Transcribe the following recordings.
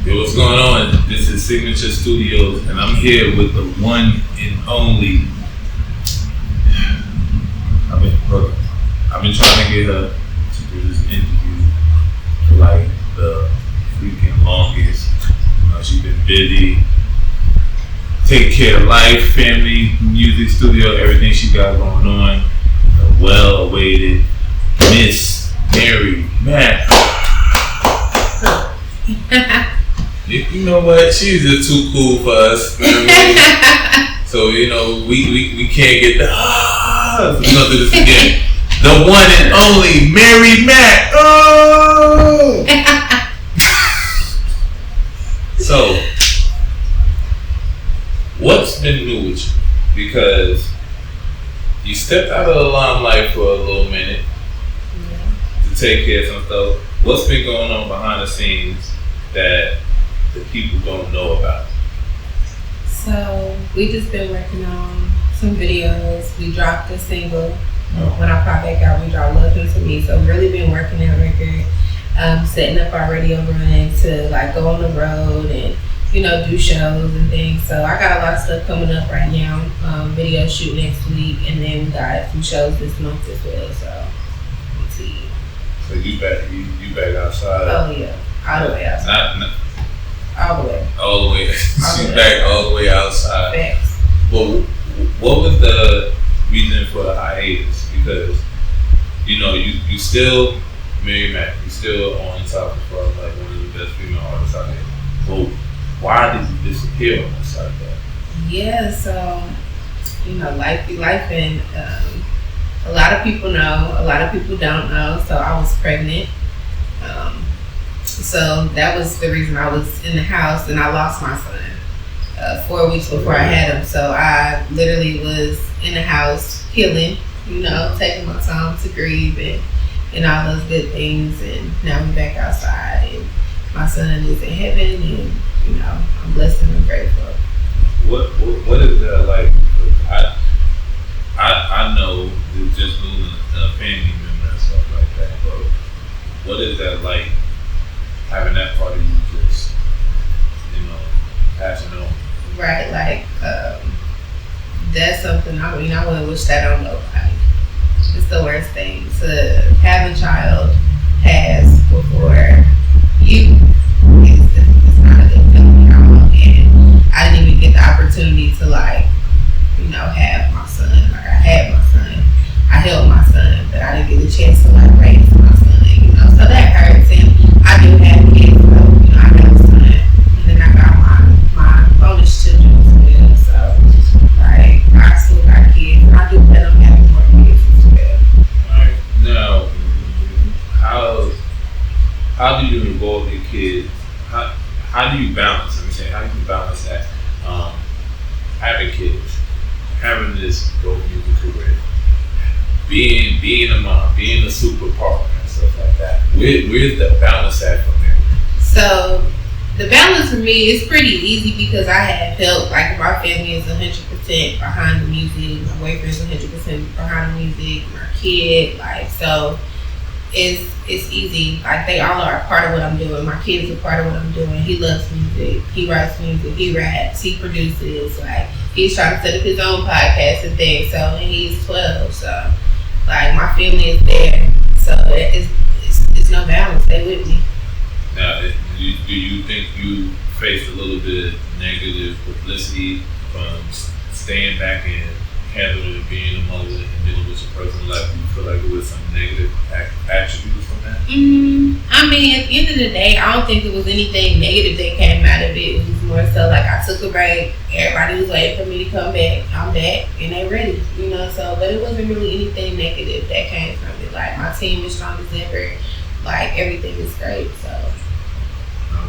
Yo, what's going on? This is Signature Studios, and I'm here with the one and only. I've been trying to get her to do this interview for like the freaking longest. You know, she's been busy, taking care of life, family, music studio, everything she got going on. The well-awaited Miss Mary Mack. You know what? She's just too cool for us. You know what I mean? So, you know, we can't get the so we're gonna do this again. The one and only Mary Mack. Oh! So, what's been new with you? Because you stepped out of the limelight for a little minute to take care of some stuff. What's been going on behind the scenes that the people don't know about? So we just been working on some videos. We dropped a single. When I pop back out, we dropped Love Into Me. So really been working that record, setting up our radio run to like go on the road and, you know, do shows and things. So I got a lot of stuff coming up right now. Video shoot next week, and then we got some shows this month as well. So let's see. So you back outside? Oh yeah, all the way outside. All the way. All the way. She's back all the way outside. Facts. Well, what was the reason for the hiatus? Because, you know, you still Mary Mack, you still on top as far as like one of the best female artists out there. Well, why did you disappear on this like that? Yeah, so, you know, life be life, and a lot of people know, a lot of people don't know. So I was pregnant. So that was the reason I was in the house, and I lost my son 4 weeks before I had him. So I literally was in the house healing, you know, taking my time to grieve and all those good things. And now I'm back outside, and my son is in heaven, and, you know, I'm blessed and I'm grateful. What is that like? I know just losing a family member and stuff like that, but what is that like? Having that part of you just, you know, passing on. Right, like, that's something, I wouldn't wish that on nobody. It's the worst thing to have a child pass before you. It's not a good feeling at all. And I didn't even get the opportunity to, like, you know, have my son. Like, I had my son. I held my son, but I didn't get the chance to, like, raise my son, you know. So that hurts. And I do have kids, so, you know, I have a son, and then I got my bonus children as well. So, like, I still got kids, and I do plan on having more kids as well. Alright, now, how do you involve your kids? How do you balance? Let me say, how do you balance that? Having kids, having this dope music career, being a mom, being a super partner. Stuff like that. Where's the balance at from there? So the balance for me is pretty easy because I have help. Like, my family is 100% behind the music. My boyfriend's 100% behind the music. My kid, like, so it's easy. Like, they all are a part of what I'm doing. My kid is a part of what I'm doing. He loves music. He writes music. He raps. He produces. Like, he's trying to set up his own podcast and things. So, and he's 12. So, like, my family is there. So it's no balance. Stay with me. Now, do you think you faced a little bit of negative publicity from staying back and handling being a mother and dealing with your personal life? Do you feel like there was some negative attributes from that? I mean, at the end of the day, I don't think there was anything negative that came out of it. It was more so like I took a break. Everybody was waiting for me to come back. I'm back, and they ready, you know. So, but it wasn't really anything negative that came from it. Like, my team is strong as ever. Like, everything is great. So,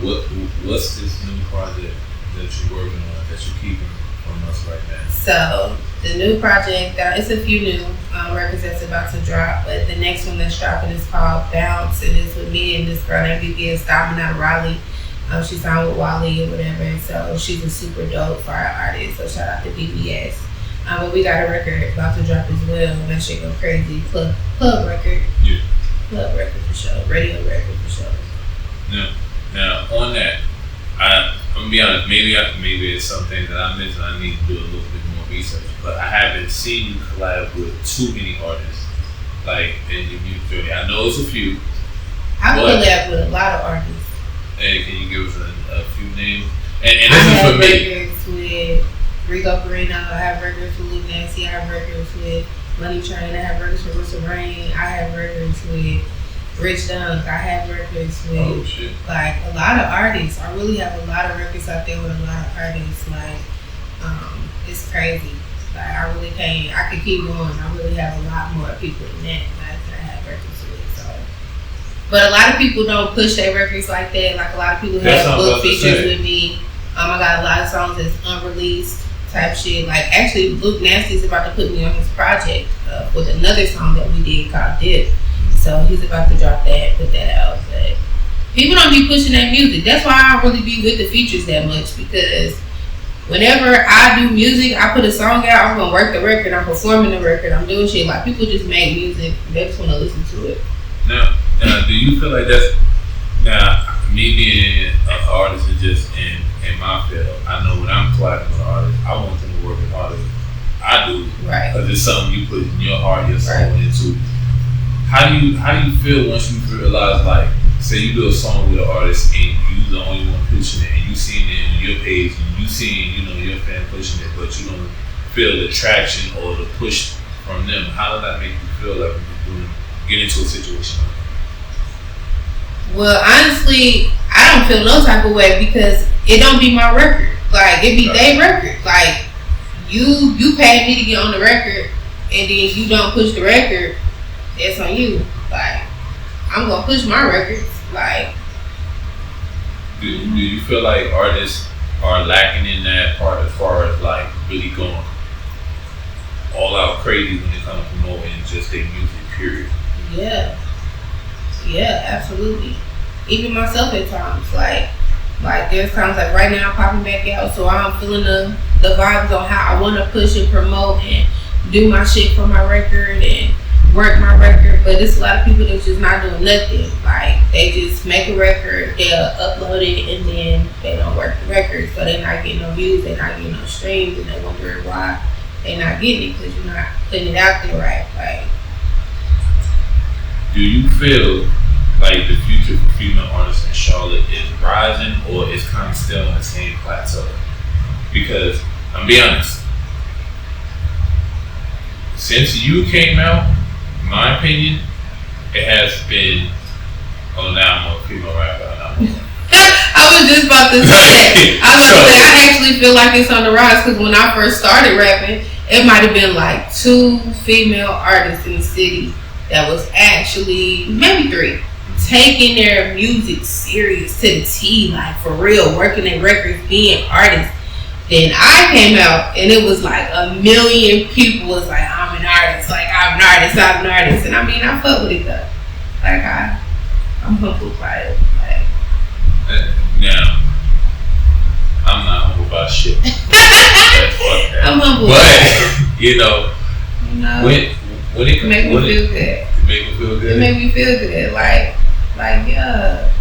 what's this new project that you're working on that you're keeping from us right now? So the new project, it's a few new records that's about to drop, but the next one that's dropping is called Bounce, and it's with me and this girl named BBS Diamond out of Raleigh. She signed with Wally or whatever, so she's a super dope fire artist. So shout out to BBS. But we got a record about to drop as well. That shit go crazy. Club record. Yeah. Club record for sure. Radio record for sure. Now on that, maybe it's something that I missed and I need to do a little bit more research. But I haven't seen you collab with too many artists like in your music journey. I know it's a few. I've collabed with a lot of artists. And can you give us a few names? And I this is have for me. records with Rico Perino. I have records with Luke Nancy. I have records with Money Train. I have records with Russell Rain. I have records with Rich Dunk. I have records with like a lot of artists. I really have a lot of records out there with a lot of artists. Like it's crazy. Like I really can't. I could keep going. I really have a lot more people than that. Like that I have records with. So, but a lot of people don't push their records like that. Like a lot of people have book features with me. I got a lot of songs that's unreleased type shit. Like actually, Luke Nasty's about to put me on his project with another song that we did called Dip. So he's about to drop that, put that out. But people don't be pushing that music. That's why I don't really be with the features that much, because whenever I do music, I put a song out, I'm gonna work the record, I'm performing the record, I'm doing shit. Like people just make music, they just wanna listen to it. Now, do you feel like that's me being an artist is just in my field? I know when I'm collabing with an artist, I want them to work as hard as I do, right? Because it's something you put in your heart, your soul into. How do you feel once you realize, like, say you do a song with an artist and you the only one pushing it, and you seeing it on your page, and you seeing your fan pushing it, but you don't feel the traction or the push from them? How does that make you feel like when you get into a situation like that? Well, honestly, I don't feel no type of way because it don't be my record. Like it be their record. Like you paid me to get on the record, and then you don't push the record. That's on you. Like, I'm gonna push my records. Like, do you feel like artists are lacking in that part as far as like really going all out crazy when it comes to promoting just their music, period? Yeah, absolutely. Even myself at times, like there's times like right now I'm popping back out, so I'm feeling the vibes on how I want to push and promote and do my shit for my record and work my record. But it's a lot of people that's just not doing nothing. Like they just make a record, they'll upload it, and then they don't work the record, so they're not getting no views, they're not getting no streams, and they wonder why they're not getting it, because you're not putting it out there right. Like, do you feel like the future for female artists in Charlotte is rising, or is kind of still on the same plateau? Because I'm be honest, since you came out, in my opinion, it has been. Oh, now I'm a female rapper. I was just about to say that. I actually feel like it's on the rise, because when I first started rapping, it might have been like 2 female artists in the city that was actually, maybe 3, taking their music serious to the T, like for real, working their records, being artists. Then I came out and it was like 1 million people was like, I'm an artist, and I mean, I fuck with it though. Like I'm humbled by it. Like, now, I'm not humbled by shit. I'm humbled. But when it make me feel good. Make me feel good. It made me feel good. Like yeah,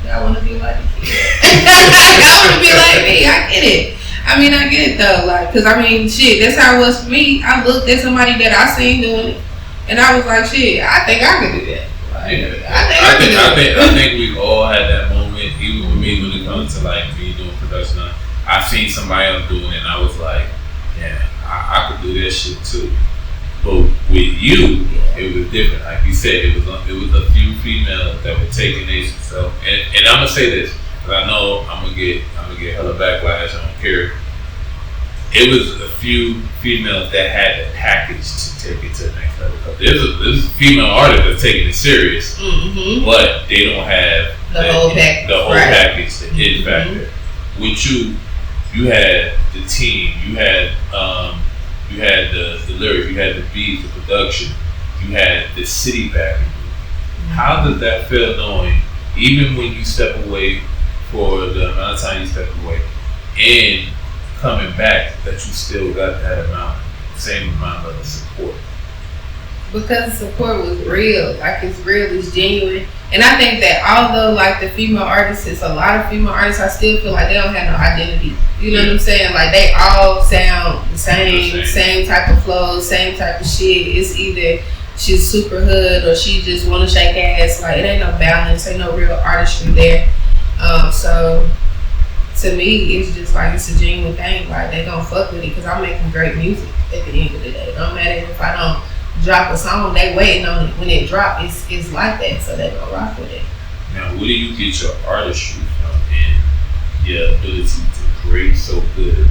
y'all want to be like the kid. Y'all want to be like me. I get it. I mean, I get it though. Like, cause I mean, shit, that's how it was for me. I looked at somebody that I seen doing it, and I was like, shit, I think I could do that. Like, I think we've all had that moment, even with me, when it comes to like me doing production. I've seen somebody else doing it, and I was like, yeah, I could do that shit too. But with you, it was different. Like you said, it was a few females that were taking it. So, and I'm gonna say this, because I know I'm gonna get hella backlash. I don't care. It was a few females that had the package to take it to the next level. There's a female artist that's taking it serious, but they don't have the whole package, the it factor. With you had the team, you had the lyrics, you had the beat, the production, you had the city backing. How does that feel, knowing even when you step away for the amount of time you step away and coming back, that you still got that same amount of support? Because the support was real, like it's real, it's genuine. And I think that although like the female artists, it's a lot of female artists, I still feel like they don't have no identity. You know what I'm saying? Like they all sound the same type of flows, same type of shit. It's either she's super hood or she just wanna shake ass. Like it ain't no balance, ain't no real artistry there. So to me, it's just like it's a genuine thing. Like they gonna fuck with it because I'm making great music at the end of the day. It don't matter if I don't drop a song, they waiting on it. When it drop, it's like that, so they gonna rock with it. Now, where do you get your artistry from and your ability to create so good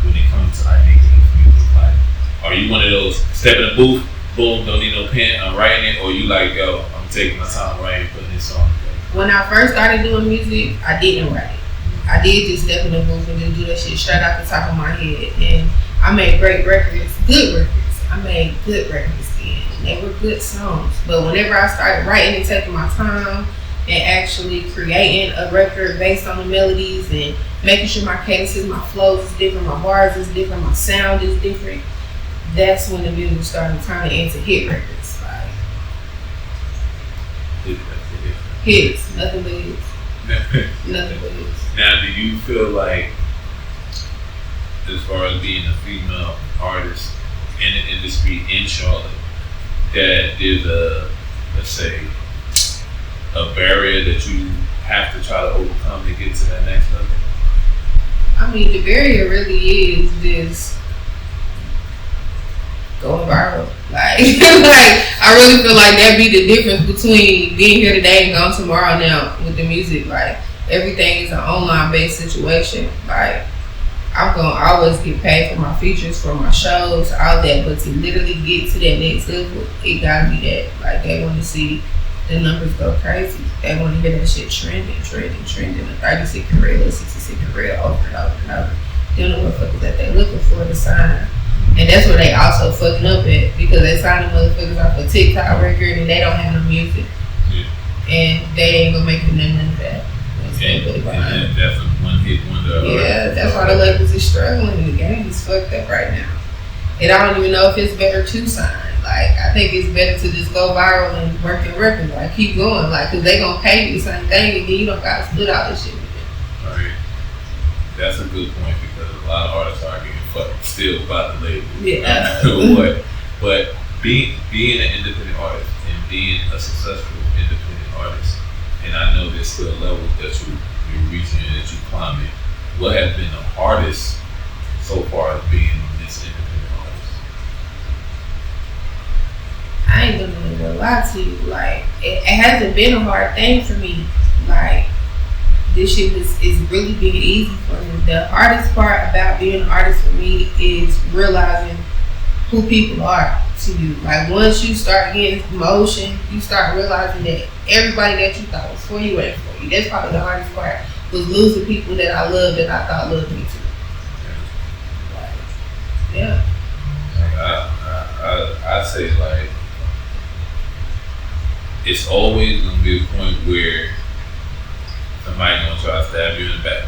when it comes to like making music? Like, are you one of those step in the booth, boom, don't need no pen, I'm writing it, or you like, yo, I'm taking my time writing, putting this song together? When I first started doing music, I didn't write it. I did just step in the booth and just do that shit straight out the top of my head, and I made great records, good records. I made good records then, and they were good songs. But whenever I started writing and taking my time and actually creating a record based on the melodies and making sure my cadences, my flows is different, my bars is different, my sound is different, that's when the music started turning into hit records. Like hits, nothing but hits. Nothing but hits. Now, do you feel like, as far as being a female artist in the industry in Charlotte, that there's a, let's say, a barrier that you have to try to overcome to get to that next level? I mean, the barrier really is this going viral. Like, I really feel like that be the difference between being here today and gone tomorrow now with the music. Like, everything is an online based situation. Like, I'm gonna always get paid for my features, for my shows, all that. But to literally get to that next level, it gotta be that. Like they want to see the numbers go crazy. They want to hear that shit trending. A 30-second reel, a 60-second reel, over and over and over. They don't know what motherfuckers that they looking for to sign. And that's where they also fucking up at, because they signing motherfuckers off a TikTok record and they don't have no music. Yeah. And they ain't gonna make none of that. And that's a one-hit wonder. Yeah, that's why the labels is struggling. The game is fucked up right now. And I don't even know if it's better to sign. Like, I think it's better to just go viral and work in records. Like, keep going. Like, because they going to pay you the same thing, and then you don't got to split out this shit with them. Right. That's a good point, because a lot of artists are getting fucked still by the label. Yeah. but being an independent artist and being a successful independent artist, and I know there's still levels that you're reaching and that you're climbing, what has been the hardest so far as being this independent artist? I ain't gonna lie to you. Like, it hasn't been a hard thing for me. Like, this shit is really being easy for me. The hardest part about being an artist for me is realizing who people are to you. Like, once you start getting motion, you start realizing that everybody that you thought was for you ain't for you. That's probably the hardest part, was losing people that I loved that I thought loved me too. Like, yeah. I say, like, it's always gonna be a point where somebody gonna try to stab you in the back.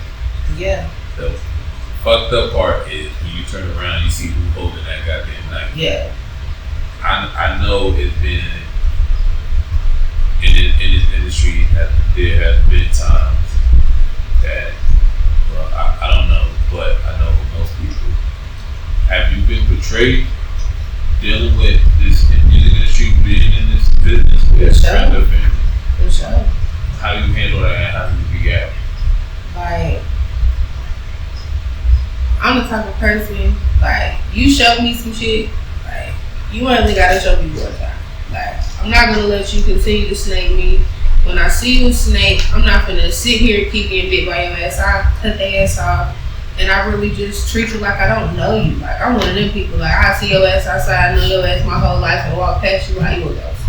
Yeah. The fucked up part is when you turn around, you see who's holding that goddamn knife. Yeah. I know it's been in this industry that there have been times that, well, I don't know, but I know most people. Have you been portrayed dealing with this music industry, being in this business with friends or family? For sure. How do you handle that and how do you react? Like, I'm the type of person, like, you show me some shit, like, you only gotta show me one time. Like, I'm not gonna let you continue to snake me. When I see you snake, I'm not gonna sit here and keep getting bit by your ass. I cut their ass off, and I really just treat you like I don't know you. Like, I'm one of them people, like, I see your ass outside, I know your ass my whole life, and walk past you like you a ghost.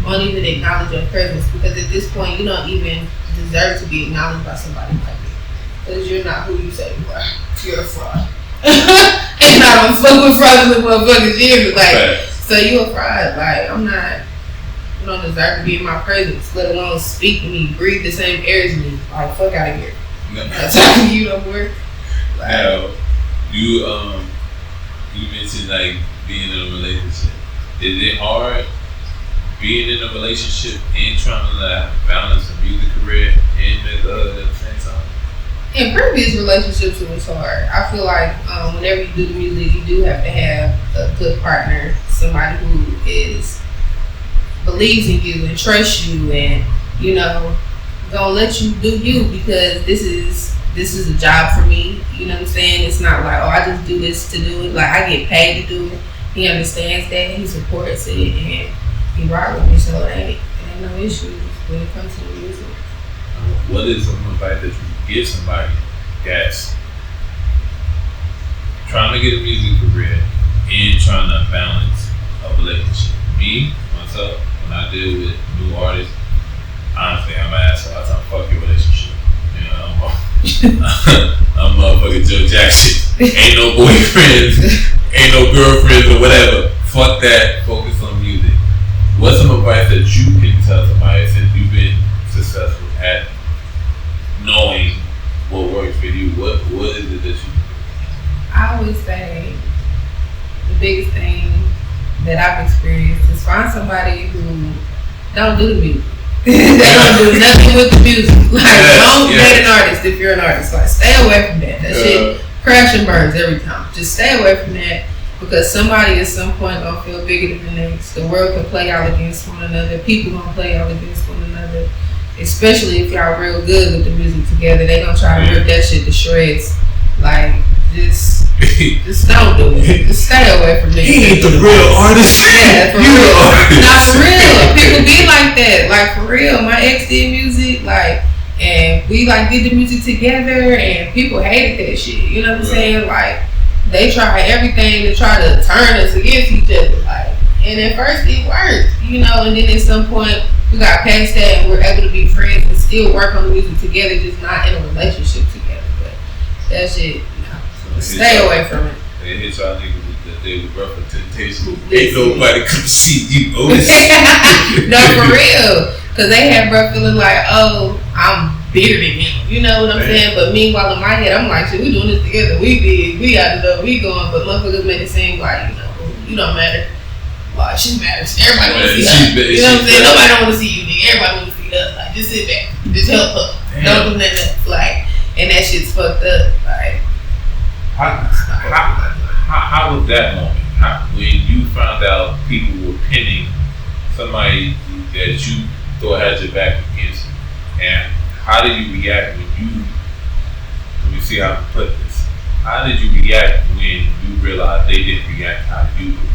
I don't even acknowledge your presence, because at this point, you don't even deserve to be acknowledged by somebody like me. Because you're not who you say you are. You're a fraud. And I don't fuck with fraudulent motherfuckers, you like, so you a fraud. Like, I'm not, you don't deserve to be in my presence, let alone speak to me, breathe the same air as me. Like, fuck out of here. That's how you don't work. Like, now, you mentioned, like, being in a relationship. Is it hard being in a relationship and trying to balance a music career and at the same time? In previous relationships, it was hard. I feel like whenever you do the music, you do have to have a good partner, somebody who believes in you and trusts you, and gonna let you do you, because this is a job for me. You know what I'm saying? It's not like, oh, I just do this to do it. Like, I get paid to do it. He understands that. He supports it, and he rock with me. So it ain't no issues when it comes to the music. What is some advice that you give somebody that's trying to get a music career and trying to balance a relationship? Me, myself, when I deal with new artists, honestly, I'm an asshole. I tell them, fuck your relationship. I'm motherfucking Joe Jackson. Ain't no boyfriends, ain't no girlfriends or whatever. Fuck that. Focus on music. What's some advice that you can tell somebody since you've been successful at knowing what works for you? What is it that you do? I always say the biggest thing that I've experienced is find somebody who don't do the music. They don't do nothing with the music. Like, don't date an artist if you're an artist. Like, stay away from that. That shit crash and burns every time. Just stay away from that, because somebody at some point gonna feel bigger than the next. The world can play y'all against one another. People gonna play y'all against one another. Especially if y'all real good with the music together, they gonna try to rip that shit to shreds. Like, just don't do it. Just stay away from me. He ain't the real artist. Yeah, for real. Not for real. People be like that. Like, for real. My ex did music, like, and we did the music together, and people hated that shit. You know what I'm saying? Like, they try everything to try to turn us against each other. Like, and at first it worked, and then at some point we got past that and we're able to be friends and still work on the music together, just not in a relationship together. But that shit, stay away from it. They hit y'all niggas with the David Ruffin temptation. Ain't nobody come see you. No, for real. Because they had bro feeling like, oh, I'm bigger than him. You know what I'm saying? But meanwhile, in my head, I'm like, shit, we doing this together. We big. We out the door. We going. But motherfuckers made it seem like, you don't matter. Well, she matters. Everybody want to see her. You know what I'm saying? Nobody don't want to see you, nigga. Everybody want to see us. Like, just sit back. Just help her. Damn. Don't do nothing else. Like, and that shit's fucked up. Like, how was that moment? When you found out people were pinning somebody that you thought had your back against you, and how did you react let me see how to put this. How did you react when you realized they didn't react how you would react?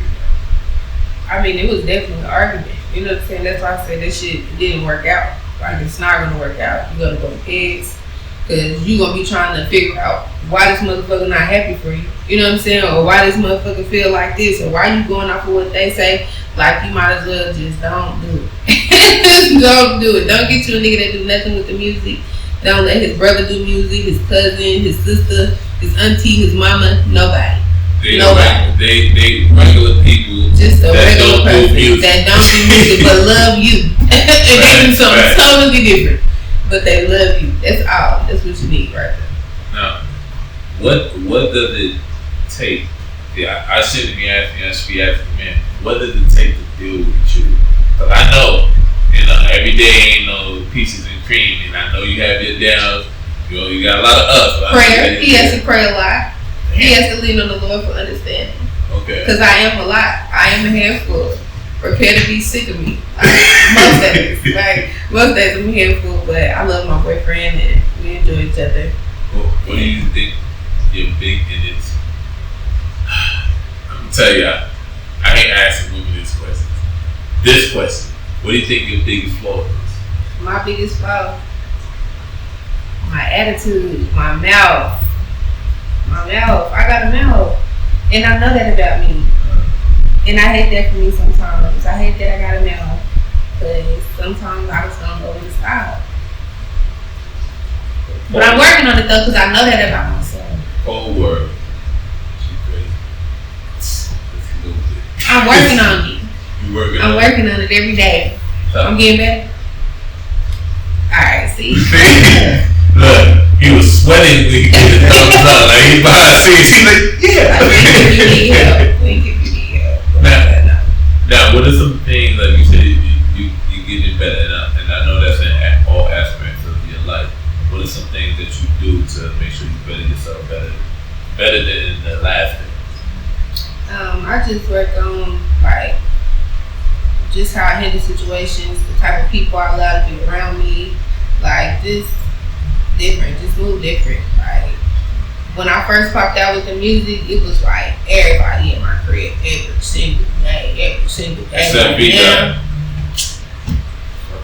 I mean, it was definitely an argument. You know what I'm saying? That's why I said that shit didn't work out. Like, it's not going to work out. You're going to go to pigs, because you're going to be trying to figure out why this motherfucker not happy for you. You know what I'm saying? Or why this motherfucker feel like this, or why you going off of what they say. Like, you might as well just don't do it. Just don't do it. Don't get you a nigga that do nothing with the music. Don't let his brother do music, his cousin, his sister, his auntie, his mama, nobody. Nobody. They regular people. Just a that regular person that don't do music but love you. And they do something totally different. But they love you. That's all. That's what you need right there. Now, what does it take? Yeah, I shouldn't be asking. I should be asking, man. What does it take to deal with you? Because I know, every day ain't no peaches and cream, and I know you have your downs. You got a lot of ups. Prayer. He has to pray a lot. He has to lean on the Lord for understanding. Okay. Because I am a lot. I am a handful. Prepare to be sick of me. Most days. Most days I'm a handful, but I love my boyfriend and we enjoy each other. Well, what do you think your big in it? I'm going to tell you, I hate asking women this question. This question. What do you think your biggest flaw is? My biggest flaw? My attitude, my mouth. I got a mouth. And I know that about me. And I hate that for me sometimes. I hate that I got a mouth. Because sometimes I just don't go with the style. But I'm working on it though, because I know that about myself. Cold word. I'm working on it. I'm working on it every day. I'm getting better. Alright, see. Look, he was sweating when he did the thumbs up. Like, he behind the scenes. He's like, yeah. I think if you need help. Now, that you do to make sure you better yourself better than the last thing? I just work on like just how I handle situations, the type of people I allow to be around me, like just different, just move different. Like when I first popped out with the music, it was like everybody in my crib every single day. Except now,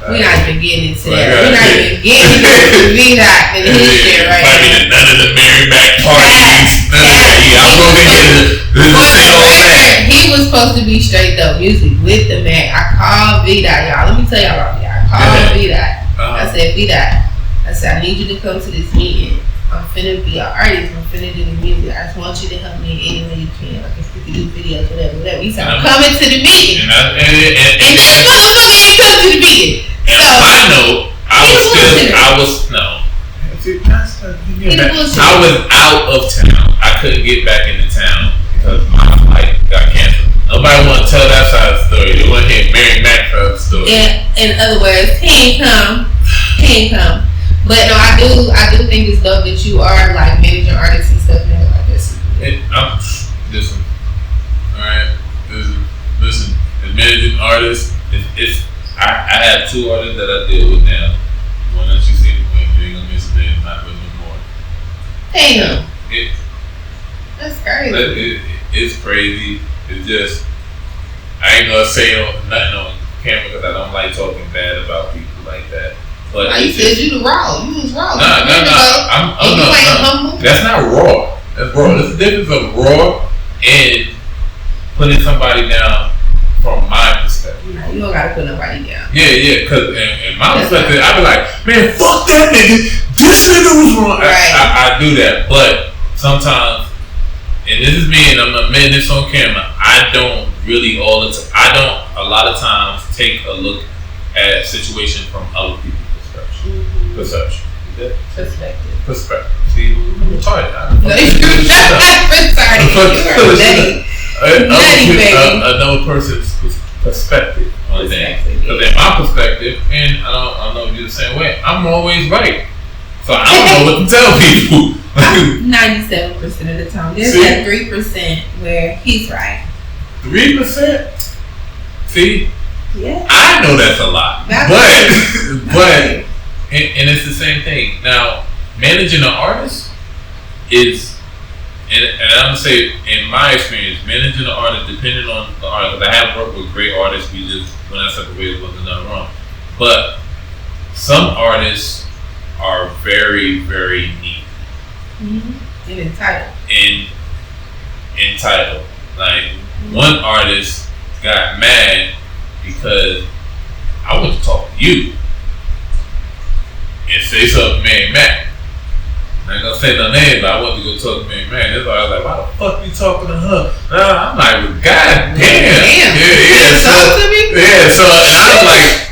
we're not even getting into that. We're not even getting into V-Dot and his shit right now. None of the Mary Mack parties. None of that. Yeah, I'm gonna get he was supposed to be straight though music with the Mac. I called V-Dot, y'all. Let me tell y'all about that. I called V-Dot. I said, V-Dot, I said, I need you to come to this meeting. I'm finna be an artist. I'm finna do the music. I just want you to help me in any way you can. Like if you can do videos, whatever. He said, I'm coming to the meeting. And this motherfucker ain't coming to the meeting. And so, I know, I was out of town. I couldn't get back into town because my flight got canceled. Nobody want to tell that side of the story. They want to hear Mary Mack side of the story. In other words, he ain't come. But no, I do think it's dope that you are like managing artists and stuff now like this. Listen, alright. Listen, as managing artists, I have 2 artists that I deal with now. One that you see when you ain't gonna miss a day, not with no more. Damn. That's crazy. It's crazy. It's just I ain't gonna say nothing on camera because I don't like talking bad about people like that. But you said you the raw. You was raw. No. That's not raw. That's raw. There's a difference of raw and putting somebody down from my perspective. You don't gotta put nobody down. Yeah. Because in my perspective, I be like, man, fuck that nigga. This nigga was wrong. Right. I do that, but sometimes, and this is me, and I'm admitting this on camera. I don't really a lot of times take a look at a situation from other people's perception. Perspective. See, I'm retarded. Another person's perspective on things. Because in my perspective, and I don't know if you're the same way, I'm always right. So I don't know what to tell people. 97% of the time. There's that 3% where he's right. 3%? See? Yeah. I know that's a lot. But and it's the same thing. Now, managing an artist is, and I'm gonna say, in my experience, managing an artist, depending on the artist, because I have worked with great artists. When I said the way it wasn't nothing wrong, but some artists are very, very neat and entitled. Entitled. Like one artist got mad because I want to talk to you and say something to Mary Mack. I ain't gonna say no name, but I want to go talk to Mary Mack. That's why I was like, why the fuck you talking to her? I'm like, well, god damn. Yeah. So I was like,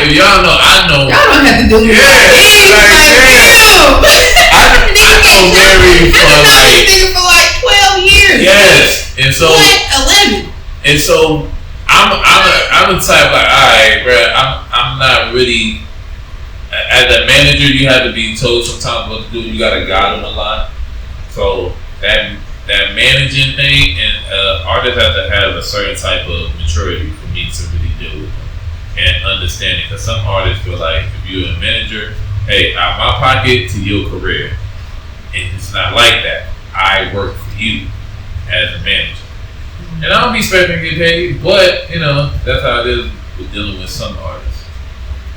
if y'all know, I know. Y'all don't have to do it. Yeah. I know Mary for like 12 years. Yes. And so. Like 11. And so I'm the type like, alright, bro, I'm not really. As a manager, you have to be told sometimes what to do. You gotta guide them a lot. So that managing thing, and artists have to have a certain type of maturity for me to really deal with them and understand it. Because some artists feel like if you're a manager, hey, out my pocket to your career, and it's not like that. I work for you as a manager, and I don't be expecting to get paid, but that's how it is with dealing with some artists.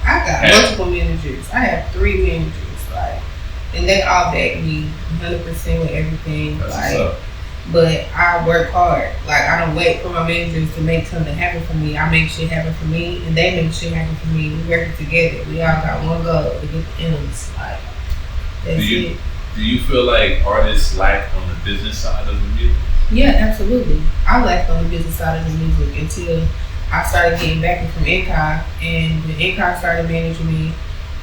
I got multiple managers. I have 3 managers, and they all back me 100% with everything. But I work hard. I don't wait for my managers to make something happen for me. I make shit happen for me, and they make shit happen for me. We work together. We all got one goal to get the ends. That's it. Do you feel like artists lack on the business side of the music? Yeah, absolutely. I lacked on the business side of the music until I started getting backing from Inkai, and when Inkai started managing me,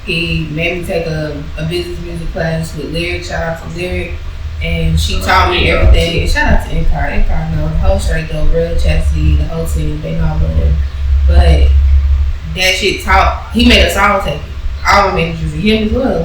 he made me take a business music class with Lyric. Shout out to Lyric, and she taught me everything. And shout out to Inkai. Inkai know the whole straight though, Real Chastity, the whole team, they know I love them. But that shit taught. He made us all take it. All my managers and him as well.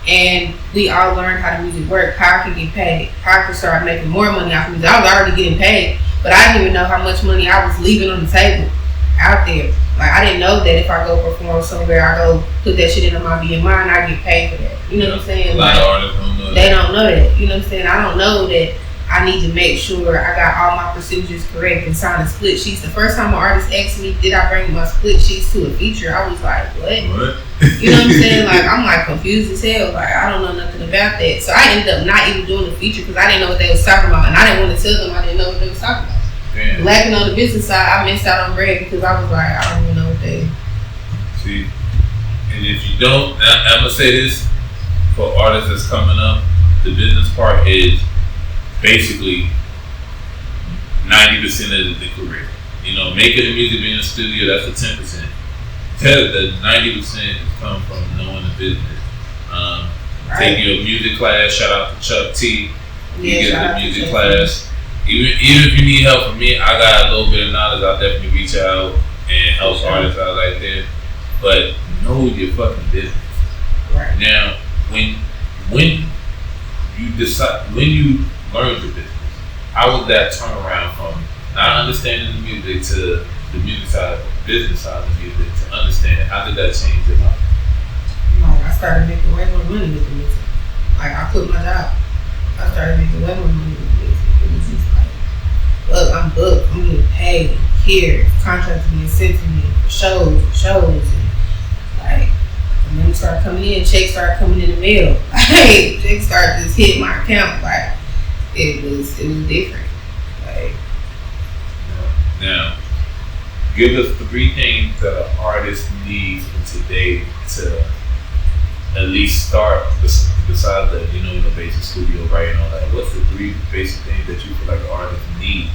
and we all learned how the music worked, how I could get paid, how I could start making more money off of music. I was already getting paid, but I didn't even know how much money I was leaving on the table out there. Like, I didn't know that if I go perform somewhere, I go put that shit in my BMI and I get paid for that. You know what I'm saying? A lot of artists don't know that. They don't know that. You know what I'm saying? I don't know that I need to make sure I got all my procedures correct and sign the split sheets. The first time an artist asked me, did I bring my split sheets to a feature, I was like, what? You know what I'm saying? Like, I'm like confused as hell. Like, I don't know nothing about that. So I ended up not even doing the feature because I didn't know what they was talking about. And I didn't want to tell them I didn't know what they was talking about. Damn. Lacking on the business side, I missed out on bread because I was like, I don't even know what they. See, and if you don't, I'm gonna say this for artists that's coming up, the business part is basically 90% of the career. You know, making the music, being in the studio, that's the 10%. The 90% come from knowing the business. Taking your music class, shout out to Chuck T. You get the music class. Even if you need help from me, I got a little bit of knowledge. I'll definitely reach out and help artists out like that. But know your fucking business. Right. Now, when you learn your business, how was that turnaround from not understanding the music to the music side, the business side of the music, to understand? How did that change your life? I started making way more money with the music. Like, I quit my job. I started making way more money with the music. It was just like, look, I'm booked. I'm getting paid here. Contracts being sent to me for shows. And like, the money started coming in. Checks started coming in the mail. Like, checks started just hitting my account. Like, it was different. Like, now, give us 3 things that an artist needs in today to at least start, besides the, the basic studio writing, all that. What's the 3 basic things that you feel like an artist need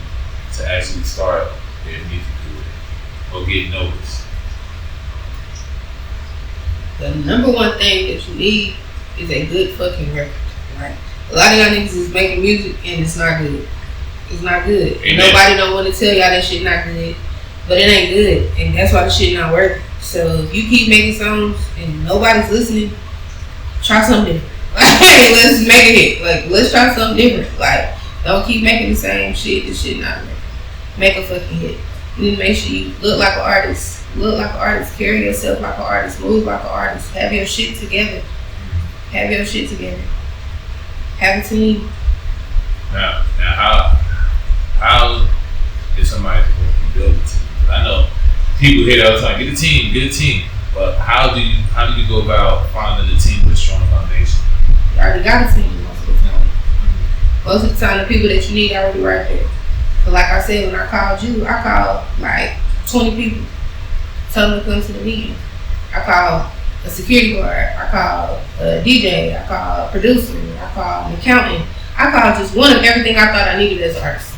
to actually start their music career or get noticed? The number one thing that you need is a good fucking record. Right? A lot of y'all niggas is making music and it's not good. It's not good. Amen. Nobody don't want to tell y'all that shit not good, but it ain't good, and that's why the shit not working. So if you keep making songs and nobody's listening, try something different. Like, let's make a hit. Like, let's try something different. Like, don't keep making the same shit. This shit not working. Make a fucking hit. You need to make sure you look like an artist. Look like an artist. Carry yourself like an artist. Move like an artist. Have your shit together. Have your shit together. Have a team. Now, how is somebody supposed to build a team? I know people hear that all the time. Get a team. But how do you go about finding a team with a strong foundation? You already got a team most of the time. Most of the time, the people that you need are already right there. But like I said, when I called you, I called like 20 people. Tell them to come to the meeting. I called a security guard. I called a DJ. I called a producer. I called an accountant. I called just one of everything I thought I needed as an artist.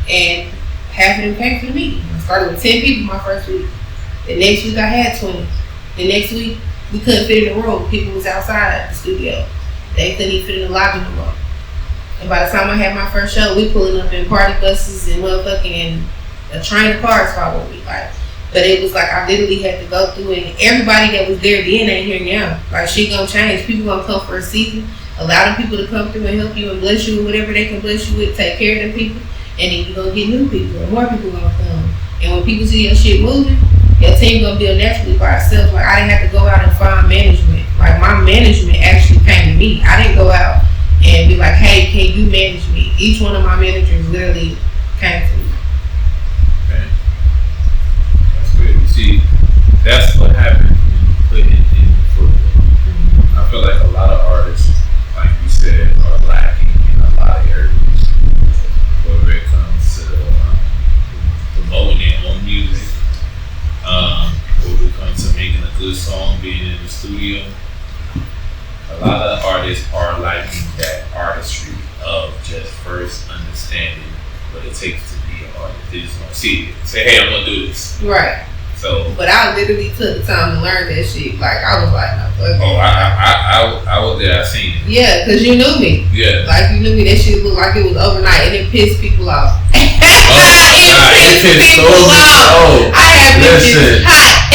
And half of them came to the meeting. I started with 10 people my first week. The next week I had 20. The next week we couldn't fit in the room. People was outside the studio. They couldn't even fit in the lobby no more. And by the time I had my first show, we pulling up in party buses and motherfucking a train of cars following me. Like, but it was like I literally had to go through it. And everybody that was there then ain't here now. Like, shit gonna change. People gonna come for a season. Allow them people to come through and help you and bless you with whatever they can bless you with. Take care of them people. And then you gonna get new people and more people gonna come. And when people see your shit moving, your team gonna build naturally by itself. Like, I didn't have to go out and find management. Like, my management actually came to me. I didn't go out and be like, hey, can you manage me? Each one of my managers literally came to me. Okay. That's good. You see, that's what happens when you put it in the football. I feel like a lot of artists, like you said, are lacking in a lot of areas. Whether it comes to promoting their own music, when it comes to making a good song, being in the studio, a lot of artists are lacking that artistry of just first understanding what it takes to be an artist. They just want to see it, say, hey, I'm gonna do this. Right. So, but I literally took the time to learn that shit. Like, I was like, no, fuck. Oh, I was there. I seen it. Yeah, cause you knew me. Yeah. Like, you knew me. That shit looked like it was overnight, and it pissed people off. It pissed so off. I had bitches hot.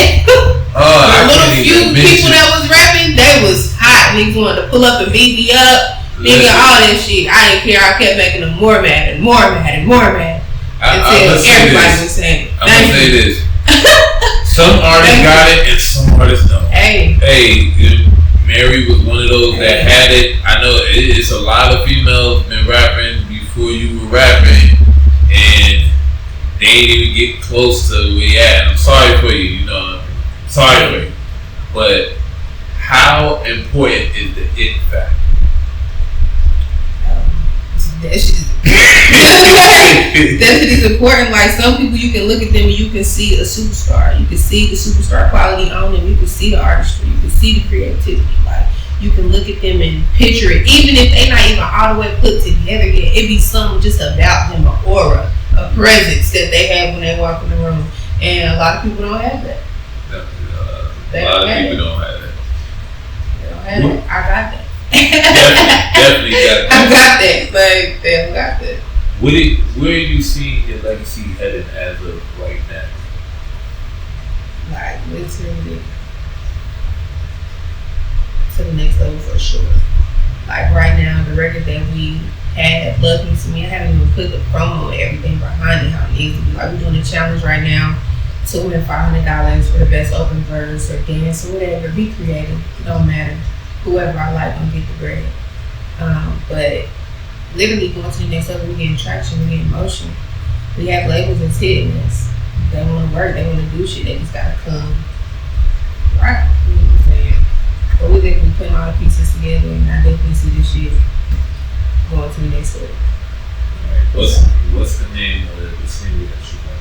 I the little few people that was rapping, they was hot. Niggas wanted to pull up and beat me up. Nigga, all that shit. I didn't care. I kept making them more mad and more mad and more mad. Until everybody was saying it. I'm going to say this. Some artists got it and some artists don't. Hey, Mary was one of those that had it. I know it's a lot of females been rapping before you were rapping, and they ain't even get close to where you at. And I'm sorry for you, you know. Sorry for you. But how important is the it factor? That shit is important. Like, some people, you can look at them and you can see a superstar. You can see the superstar quality on them. You can see the artistry. You can see the creativity. Like, you can look at them and picture it. Even if they not even all the way put together yet, it be something just about them, an aura, a presence that they have when they walk in the room. And a lot of people don't have that. A lot of people don't have that. They don't have that. I got that. Definitely got that. I got that, but they don't got that. Where you see your legacy headed as of right now? Like, literally to the next level for sure. Like, right now, the record that we had, Love Me To Me, I haven't even put the promo and everything behind it, how it needs to be. Like, we're doing a challenge right now to win $500 for the best open verse or dance or whatever. Be creative. It don't matter. Whoever I like gonna get the bread. But literally going to the next level, we're getting traction, we're getting motion. We have labels that's hitting us. They want to work, they want to do shit, they just gotta come right. You know what I'm saying? But we're definitely putting all the pieces together, and I definitely see this shit going to the next level. What's the name of the single that you got?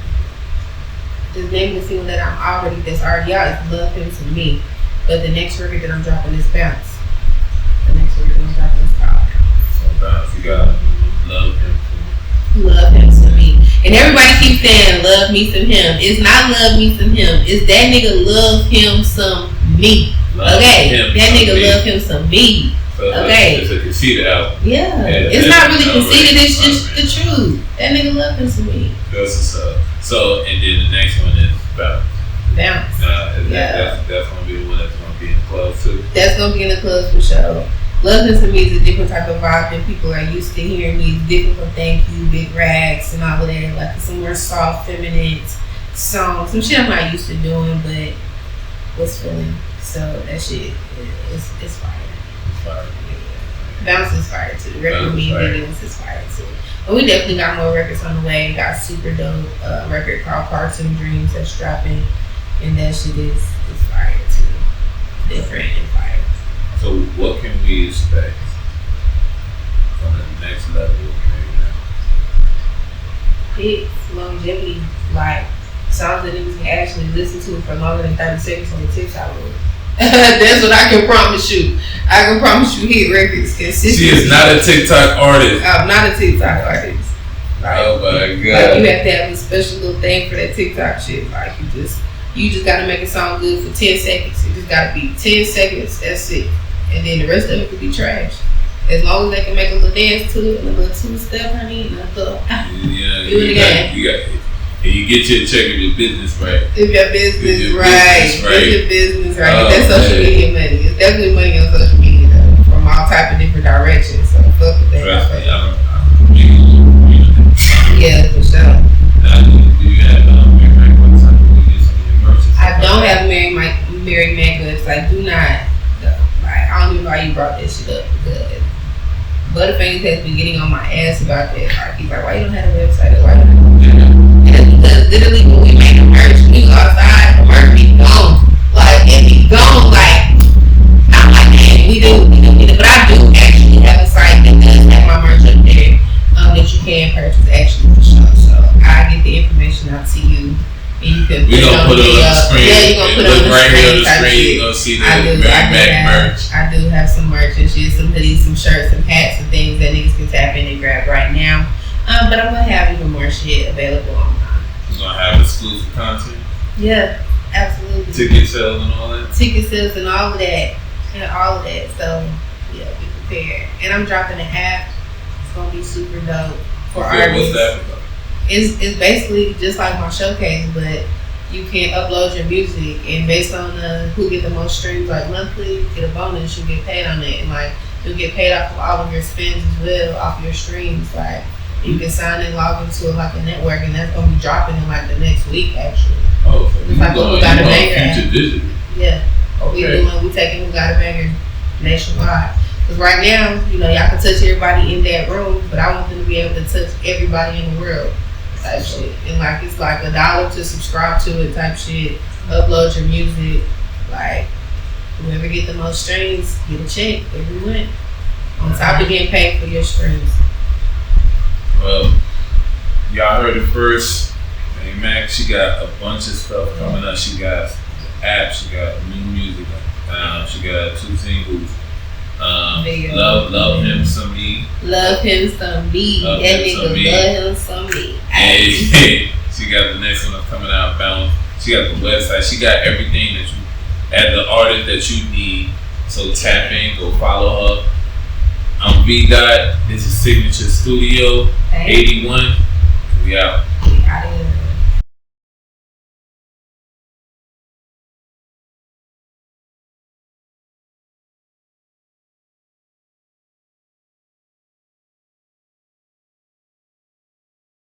The name of the single that's already out is Love Him To Me. But the next record that I'm dropping is Bounce. The next record that I'm dropping is called Bounce. So Bounce, you got Love Him To Me. Love Him To Me. And everybody keeps saying love me some him. It's not love me some him. It's that nigga love him some me. Okay? That nigga love him some me. So okay? It's a conceited album. Yeah. It's not really conceited. It's just the truth. That nigga love him some me. That's what's up. So, and then the next one is Bounce. Bounce. That's gonna be the one that's gonna be in the club too. That's gonna be in the club for sure. Love Him To Me is a different type of vibe than people are used to hearing me. It's different from Thank You, Big Rags, and all of that. Like, some more soft, feminine songs. Some shit I'm not used to doing, but was feeling. So that shit is fire. It's fire. Yeah. Bounce is fire too. The record Me Videos is fire too. But we definitely got more records on the way. Got a super dope record called Cartoon Dreams that's dropping. And that shit is fire too. Different and fire. So what can we expect from the next level of Mary Mack? Hits, longevity, like songs that niggas can actually listen to for longer than 30 seconds on the TikTok room. That's what I can promise you. I can promise you hit records consistently. She is not a TikTok artist. I'm not a TikTok artist. Like, oh my God. Like, you have to have a special little thing for that TikTok shit. Like, you just gotta make it sound good for 10 seconds. It just gotta be 10 seconds, that's it. And then the rest of it could be trash. As long as they can make a little dance to it and a little two-step, honey, and a little you get your check of your business right. If your business right. That's social media money. It's definitely money on social media though, from all type of different directions. So fuck with that. Trust me, yeah, for sure. Now, do you have Mary Mack website? I don't have Mary Mack website. Do not. I don't even know why you brought that shit up, because Butterfingers has been getting on my ass about that. Like, he's like, why you don't have a website? Why you don't have a website? And it's because literally when we make the merch, we go outside, the merch be gone. Like, it be gone. Like, I'm like, man, we do. But I do actually have a site that does have my merch up there that you can purchase actually for sure. So I get the information out to you. And you can we're gonna put it on the screen. Yeah, you're gonna put it on the right screen. Here on the screen, you're gonna see the Mary Mack merch. I do have some merch and shit, some hoodies, some shirts, some hats, and things that niggas can tap in and grab right now. But I'm gonna have even more shit available online. You're gonna have exclusive content? Yeah, absolutely. Ticket sales and all that? Ticket sales and all of that. So, yeah, be prepared. And I'm dropping an app. It's gonna be super dope for artists. What's that about? It's basically just like my showcase, but you can upload your music, and based on who get the most streams, like monthly, you get a bonus. You get paid on it, and like you'll get paid off of all of your spins as well, off your streams. Like you can sign and log into like a network, and that's gonna be dropping in like the next week actually. Oh, so it's like Who Got a Banger. Yeah, okay. we taking Who Got a Banger nationwide. Because right now, you know, y'all can touch everybody in that room, but I want them to be able to touch everybody in the world type shit. And like it's like $1 to subscribe to it type shit. Upload your music. Like whoever get the most streams, get a check every month. On top of getting paid for your streams. Well, y'all heard it first. Mary Mack, she got a bunch of stuff coming up. She got the app, she got new music. She got 2 singles. Love him some me. Love him some me. That nigga love him some me. Hey, she got the next one coming out. Bounce. She got the website. She got everything that you, as the artist that you need. So tap in, go follow her. I'm V Dot. This is Signature Studio 81. We out. We out of here.